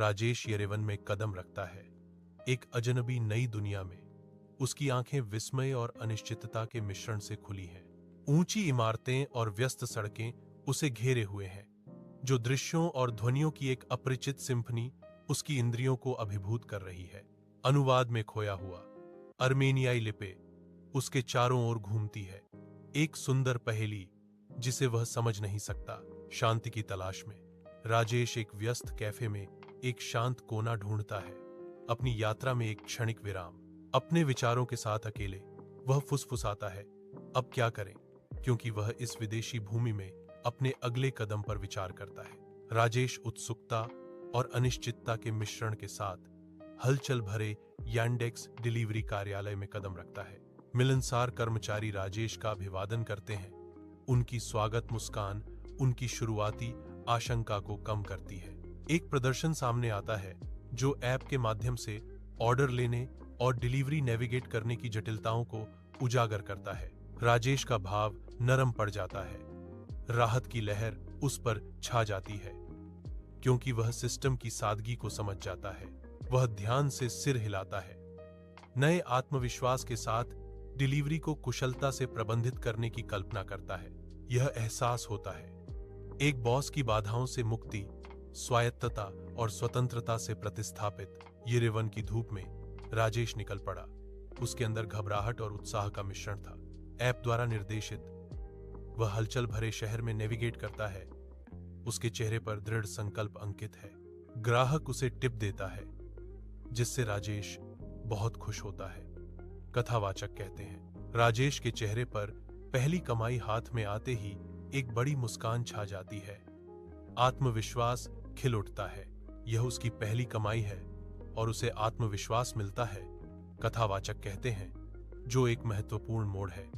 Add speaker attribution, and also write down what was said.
Speaker 1: Rajesh Yerevan में कदम रखता है, एक अजनबी नई दुनिया में। उसकी आंखें विस्मय और अनिश्चितता के मिश्रण से खुली हैं। ऊंची इमारतें और व्यस्त सड़कें उसे घेरे हुए हैं, जो दृश्यों और ध्वनियों की एक अपरिचित सिम्फनी उसकी इंद्रियों को अभिभूत कर रही है। अनुवाद में खोया हुआ अर्मेनियाई लिपि उसके चारों ओर घूमती है, एक सुंदर पहेली जिसे वह समझ नहीं सकता। शांति की तलाश में राजेश एक व्यस्त कैफे में एक शांत कोना ढूंढता है, अपनी यात्रा में एक क्षणिक विराम। अपने विचारों के साथ अकेले वह फुसफुसाता है, अब क्या करें, क्योंकि वह इस विदेशी भूमि में अपने अगले कदम पर विचार करता है। राजेश उत्सुकता और अनिश्चितता के मिश्रण के साथ हलचल भरे यांडेक्स डिलीवरी कार्यालय में कदम रखता है। मिलनसार कर्मचारी राजेश का अभिवादन करते हैं। उनकी स्वागत मुस्कान उनकी शुरुआती आशंका को कम करती है। एक प्रदर्शन सामने आता है जो ऐप के माध्यम से ऑर्डर लेने और डिलीवरी नेविगेट करने की जटिलताओं को उजागर करता है। राजेश का भाव नरम पड़ जाता है, राहत की लहर उस पर छा जाती है, क्योंकि वह सिस्टम की सादगी को समझ जाता है। वह ध्यान से सिर हिलाता है, नए आत्मविश्वास के साथ डिलीवरी को कुशलता से प्रबंधित करने की कल्पना करता है। यह एहसास होता है, एक बॉस की बाधाओं से मुक्ति, स्वायत्तता और स्वतंत्रता से प्रतिस्थापित। येरेवन की धूप में राजेश निकल पड़ा। उसके अंदर घबराहट और उत्साह का मिश्रण था। ऐप द्वारा निर्देशित वह हलचल भरे शहर में नेविगेट करता है। उसके चेहरे पर दृढ़ संकल्प अंकित है। ग्राहक उसे टिप देता है, जिससे राजेश बहुत खुश होता है। कथावाचक कहते हैं, राजेश के चेहरे पर पहली कमाई हाथ में आते ही एक बड़ी मुस्कान छा जाती है। आत्मविश्वास खिल उठता है। यह उसकी पहली कमाई है और उसे आत्मविश्वास मिलता है, कथावाचक कहते हैं, जो एक महत्वपूर्ण मोड़ है।